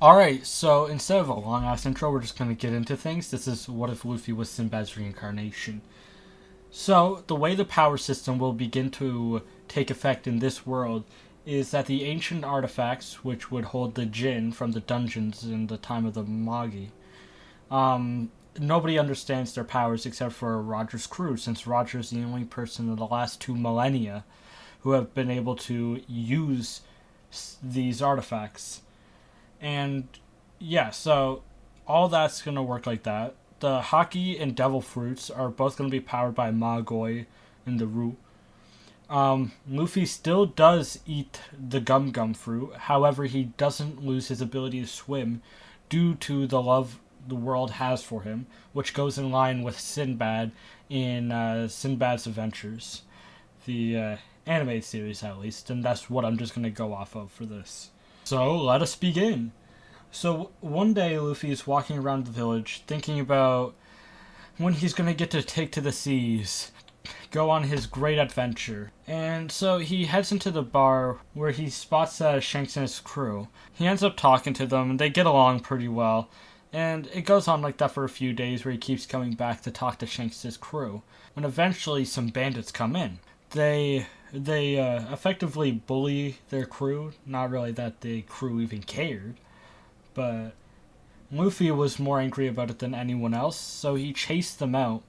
Alright, so instead of a long ass intro, we're just gonna get into things. This is what if Luffy was Sinbad's reincarnation. So, the way the power system will begin to take effect in this world is that the ancient artifacts, which would hold the Jin from the dungeons in the time of the Magi, nobody understands their powers except for Roger's crew, since Roger's the only person in the last 2 millennia who have been able to use these artifacts. And yeah, so all that's going to work like that. The Haki and Devil Fruits are both going to be powered by Magoi in the root. Luffy still does eat the Gum Gum fruit. However, he doesn't lose his ability to swim due to the love the world has for him, which goes in line with Sinbad in Sinbad's Adventures, the anime series at least, and that's what I'm just going to go off of for this. So, let us begin. So, one day Luffy is walking around the village thinking about when he's going to get to take to the seas, go on his great adventure. And so he heads into the bar where he spots Shanks and his crew. He ends up talking to them and they get along pretty well. And it goes on like that for a few days where he keeps coming back to talk to Shanks' crew. When eventually some bandits come in. They effectively bully their crew. Not really that the crew even cared, but Luffy was more angry about it than anyone else, so he chased them out.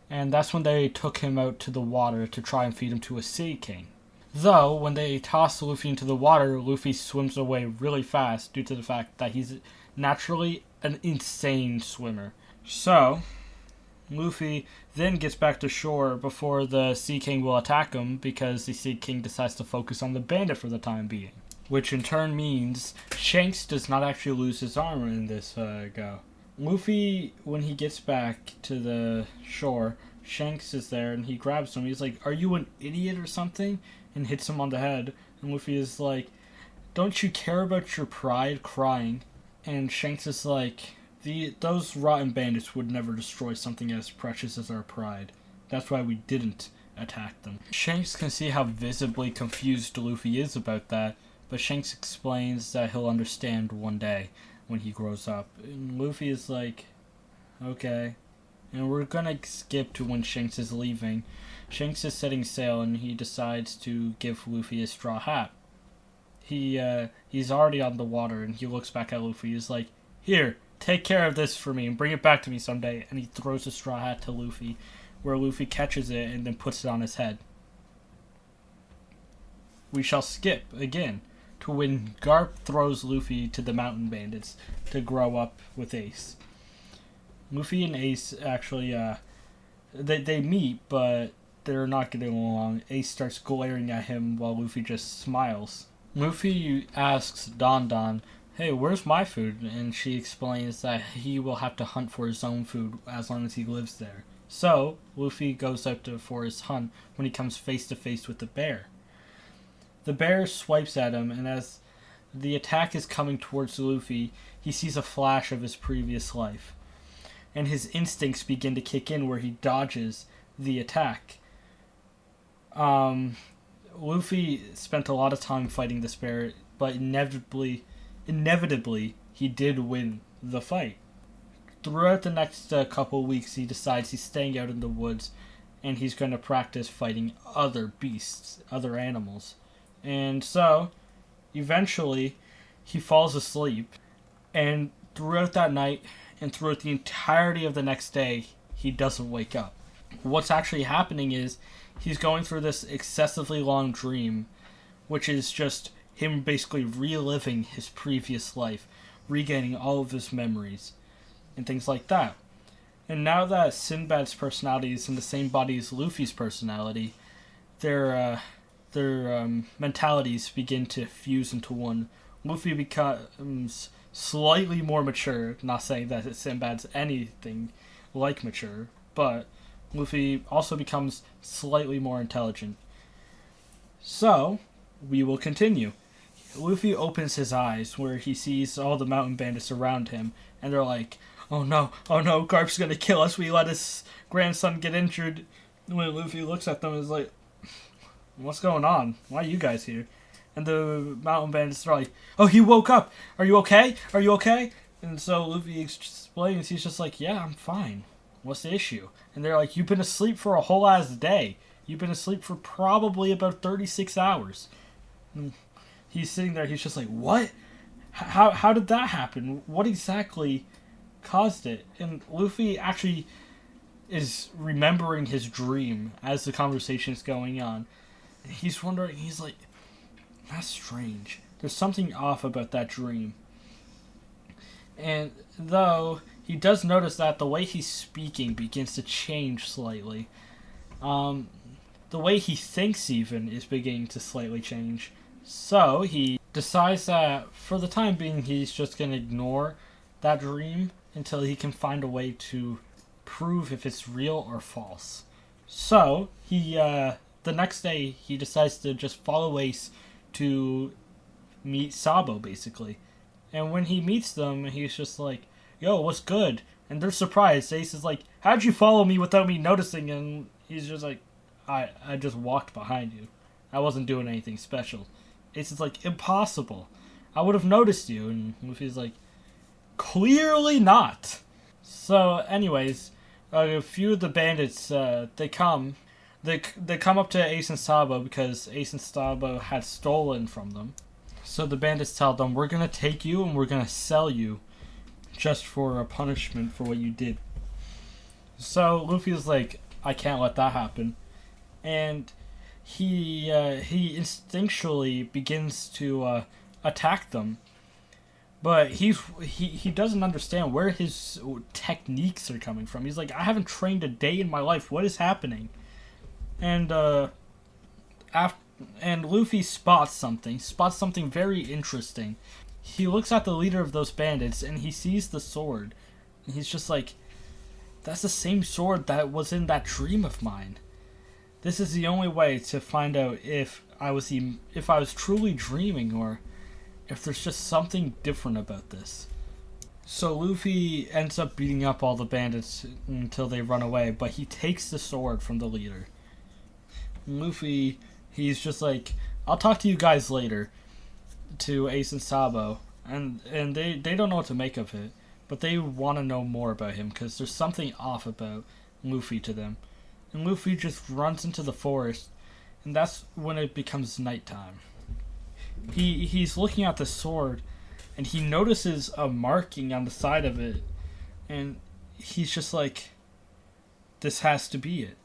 And that's when they took him out to the water to try and feed him to a sea king. Though, when they toss Luffy into the water, Luffy swims away really fast due to the fact that he's naturally an insane swimmer. So, Luffy then gets back to shore before the Sea King will attack him because the Sea King decides to focus on the bandit for the time being. Which in turn means Shanks does not actually lose his armor in this go. Luffy, when he gets back to the shore, Shanks is there and he grabs him. He's like, "Are you an idiot or something?" And hits him on the head. And Luffy is like, "Don't you care about your pride?" crying. And Shanks is like, those rotten bandits would never destroy something as precious as our pride. That's why we didn't attack them. Shanks can see how visibly confused Luffy is about that, but Shanks explains that he'll understand one day when he grows up. And Luffy is like, okay. And we're gonna skip to when Shanks is leaving. Shanks is setting sail and he decides to give Luffy a straw hat. He's already on the water and he looks back at Luffy. He's like, "Here, take care of this for me and bring it back to me someday." And he throws a straw hat to Luffy, where Luffy catches it and then puts it on his head. We shall skip again to when Garp throws Luffy to the mountain bandits to grow up with Ace. Luffy and Ace actually, they meet, but they're not getting along. Ace starts glaring at him while Luffy just smiles. Luffy asks Don Don, "Hey, where's my food?" And she explains that he will have to hunt for his own food as long as he lives there. So, Luffy goes out for his hunt when he comes face to face with the bear. The bear swipes at him, and as the attack is coming towards Luffy, he sees a flash of his previous life. And his instincts begin to kick in where he dodges the attack. Luffy spent a lot of time fighting this bear, but inevitably he did win the fight. Throughout the next couple weeks, he decides he's staying out in the woods and he's going to practice fighting other beasts, other animals. And so, eventually, he falls asleep, and throughout that night and throughout the entirety of the next day, he doesn't wake up. What's actually happening is he's going through this excessively long dream, which is just him basically reliving his previous life, regaining all of his memories, and things like that. And now that Sinbad's personality is in the same body as Luffy's personality, their mentalities begin to fuse into one. Luffy becomes slightly more mature, not saying that Sinbad's anything like mature, but Luffy also becomes slightly more intelligent. So, we will continue. Luffy opens his eyes where he sees all the mountain bandits around him, and they're like, oh no, Garp's gonna kill us, we let his grandson get injured. When Luffy looks at them, he's like, what's going on? Why are you guys here? And the mountain bandits are like, "Oh, he woke up. Are you okay? Are you okay?" And so Luffy explains, he's just like, "Yeah, I'm fine. What's the issue?" And they're like, "You've been asleep for a whole ass day. You've been asleep for probably about 36 hours." And he's sitting there, he's just like, "What? How did that happen? What exactly caused it?" And Luffy actually is remembering his dream as the conversation is going on. He's wondering, he's like, "That's strange. There's something off about that dream." And though he does notice that the way he's speaking begins to change slightly. The way he thinks even is beginning to slightly change. So he decides that for the time being he's just going to ignore that dream until he can find a way to prove if it's real or false. So he the next day he decides to just follow Ace to meet Sabo, basically. And when he meets them, he's just like, "Yo, what's good?" And they're surprised. Ace is like, "How'd you follow me without me noticing?" And he's just like, I just walked behind you. I wasn't doing anything special." Ace is like, "Impossible. I would have noticed you." And Luffy's like, "Clearly not." So anyways, a few of the bandits, they come up to Ace and Sabo because Ace and Sabo had stolen from them. So the bandits tell them, "We're going to take you and we're going to sell you just for a punishment for what you did." So Luffy's like, "I can't let that happen." And he instinctually begins to attack them. But he doesn't understand where his techniques are coming from. He's like, "I haven't trained a day in my life. What is happening?" And and Luffy spots something very interesting. He looks at the leader of those bandits and he sees the sword. And he's just like, "That's the same sword that was in that dream of mine. This is the only way to find out if I was truly dreaming or if there's just something different about this." So Luffy ends up beating up all the bandits until they run away, but he takes the sword from the leader. And Luffy, he's just like, "I'll talk to you guys later," to Ace and Sabo, and they don't know what to make of it, but they want to know more about him because there's something off about Luffy to them. And Luffy just runs into the forest, and that's when it becomes nighttime. He's looking at the sword, and he notices a marking on the side of it, and he's just like, "This has to be it.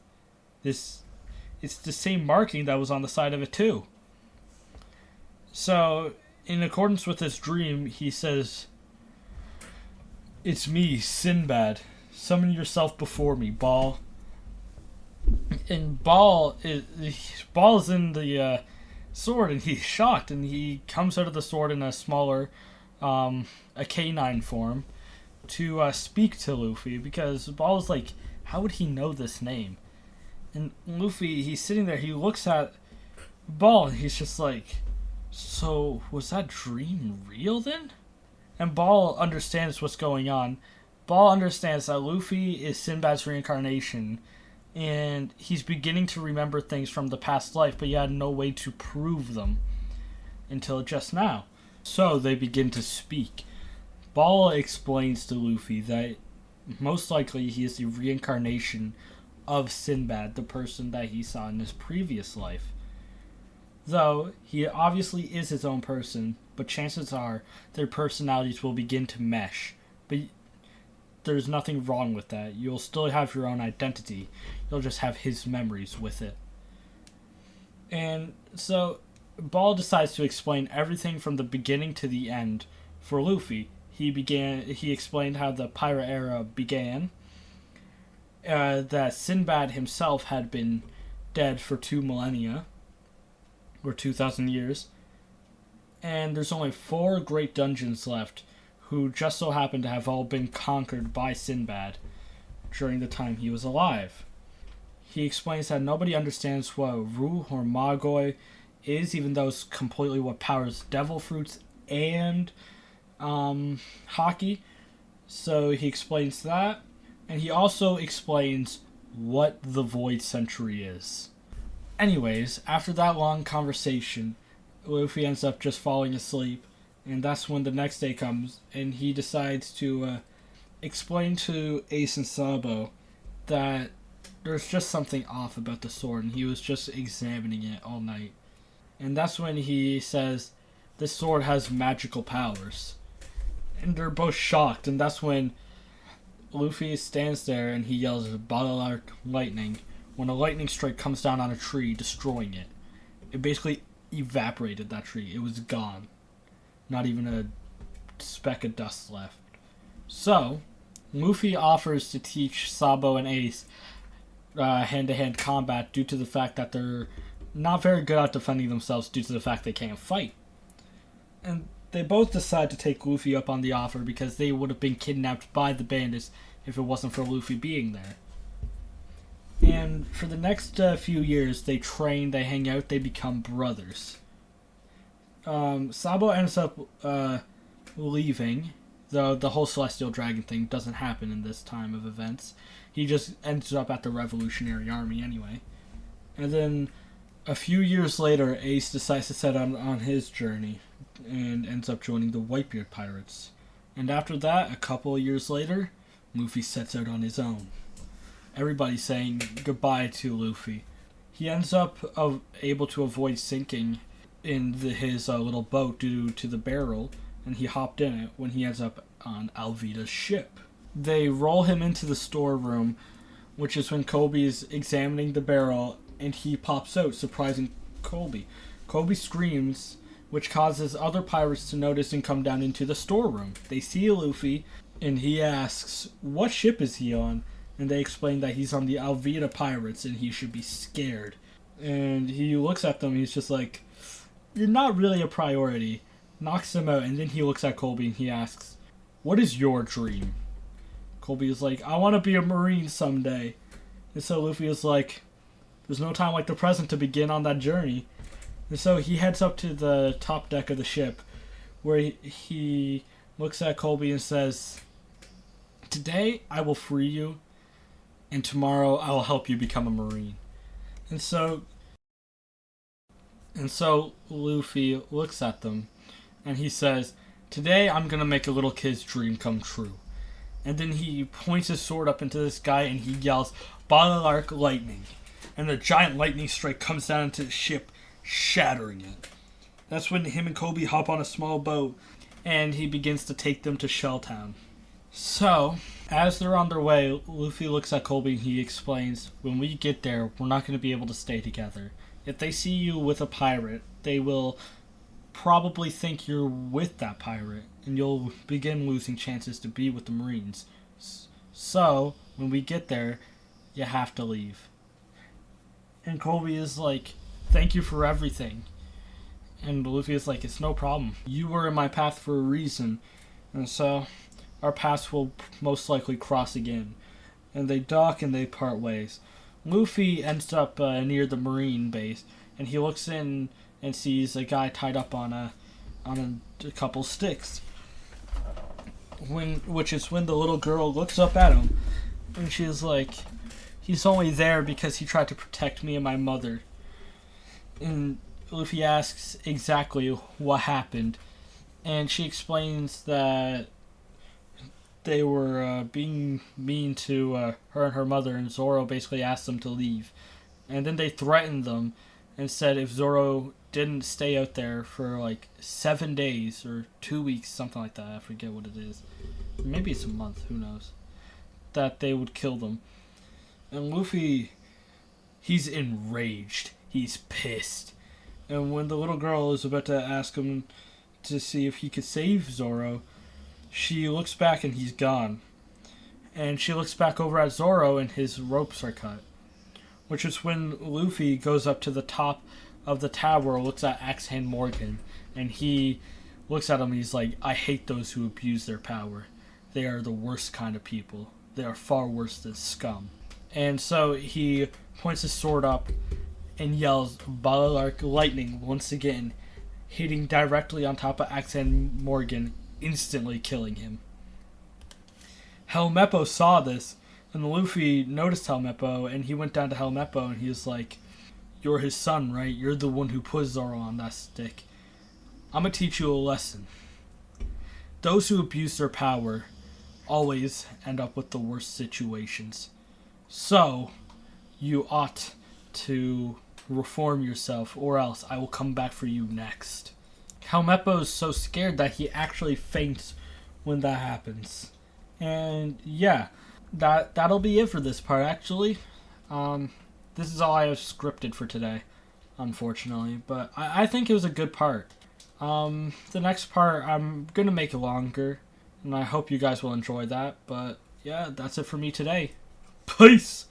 It's the same marking that was on the side of it too." So, in accordance with this dream, he says, "It's me, Sinbad. Summon yourself before me, Ball." And Ball is in the sword, and he's shocked, and he comes out of the sword in a smaller, a canine form to speak to Luffy, because Ball is like, how would he know this name? And Luffy, he's sitting there, he looks at Ball, and he's just like, "So, was that dream real then?" And Ball understands what's going on. Ball understands that Luffy is Sinbad's reincarnation, and he's beginning to remember things from the past life, but he had no way to prove them until just now. So they begin to speak. Ball explains to Luffy that most likely he is the reincarnation of Sinbad, the person that he saw in his previous life. Though he obviously is his own person, but chances are their personalities will begin to mesh. But there's nothing wrong with that. You'll still have your own identity. You'll just have his memories with it. And so Ball decides to explain everything from the beginning to the end for Luffy. He explained how the pirate era began, that Sinbad himself had been dead for 2 millennia, or 2,000 years, and there's only 4 great dungeons left, who just so happen to have all been conquered by Sinbad during the time he was alive. He explains that nobody understands what Ru or Magoi is, even though it's completely what powers devil fruits and Haki. So he explains that, and he also explains what the Void Century is. Anyways, after that long conversation, Luffy ends up just falling asleep. And that's when the next day comes, and he decides to explain to Ace and Sabo that there's just something off about the sword, and he was just examining it all night. And that's when he says, this sword has magical powers. And they're both shocked, and that's when Luffy stands there and he yells, Battle Arc Lightning, when a lightning strike comes down on a tree, destroying it. It basically evaporated that tree. It was gone. Not even a speck of dust left. So, Luffy offers to teach Sabo and Ace hand-to-hand combat due to the fact that they're not very good at defending themselves due to the fact they can't fight. And they both decide to take Luffy up on the offer because they would have been kidnapped by the bandits if it wasn't for Luffy being there. And for the next few years, they train, they hang out, they become brothers. Sabo ends up leaving, though the whole Celestial Dragon thing doesn't happen in this time of events. He just ends up at the Revolutionary Army anyway. And then a few years later, Ace decides to set out on his journey and ends up joining the Whitebeard Pirates. And after that, a couple of years later, Luffy sets out on his own. Everybody's saying goodbye to Luffy. He ends up able to avoid sinking in his little boat due to the barrel, and he hopped in it when he ends up on Alvida's ship. They roll him into the storeroom, which is when Kobe is examining the barrel, and he pops out, surprising Kobe. Kobe screams, which causes other pirates to notice and come down into the storeroom. They see Luffy, and he asks, what ship is he on? And they explain that he's on the Alvida Pirates, and he should be scared. And he looks at them, and he's just like, you're not really a priority. Knocks him out, and then he looks at Colby and he asks, what is your dream? Colby is like, I want to be a Marine someday. And so Luffy is like, there's no time like the present to begin on that journey. And so he heads up to the top deck of the ship, where he looks at Colby and says, today I will free you, and tomorrow I will help you become a Marine. And so Luffy looks at them, and he says, today I'm going to make a little kid's dream come true. And then he points his sword up into the sky, and he yells, Battle Arc Lightning. And the giant lightning strike comes down into the ship, shattering it. That's when him and Kobe hop on a small boat, and he begins to take them to Shelltown. So, as they're on their way, Luffy looks at Kobe and he explains, when we get there, we're not going to be able to stay together. If they see you with a pirate, they will probably think you're with that pirate, and you'll begin losing chances to be with the Marines. So, when we get there, you have to leave. And Kobe is like, thank you for everything. And Luffy is like, it's no problem. You were in my path for a reason. And so, our paths will most likely cross again. And they dock and they part ways. Luffy ends up near the Marine base, and he looks in and sees a guy tied up on a couple sticks. Which is when the little girl looks up at him, and she's like, he's only there because he tried to protect me and my mother. And Luffy asks exactly what happened, and she explains that they were being mean to her and her mother, and Zoro basically asked them to leave. And then they threatened them and said if Zoro didn't stay out there for like 7 days or 2 weeks, something like that, I forget what it is. Maybe it's a month, who knows. That they would kill them. And Luffy, he's enraged. He's pissed. And when the little girl is about to ask him to see if he could save Zoro, she looks back and he's gone. And she looks back over at Zoro and his ropes are cut. Which is when Luffy goes up to the top of the tower, looks at Axe-Hand Morgan, and he looks at him and he's like, I hate those who abuse their power. They are the worst kind of people. They are far worse than scum. And so he points his sword up and yells, Battle Arc Lightning once again, hitting directly on top of Axe-Hand Morgan, instantly killing him. Helmeppo saw this, and Luffy noticed Helmeppo, and he went down to Helmeppo, and he was like, you're his son, right? You're the one who put Zoro on that stick. I'm gonna teach you a lesson. Those who abuse their power always end up with the worst situations. So, you ought to reform yourself, or else I will come back for you next. Helmeppo is so scared that he actually faints when that happens. And yeah, that'll be it for this part, actually. This is all I have scripted for today, unfortunately. But I think it was a good part. The next part, I'm going to make it longer. And I hope you guys will enjoy that. But yeah, that's it for me today. Peace!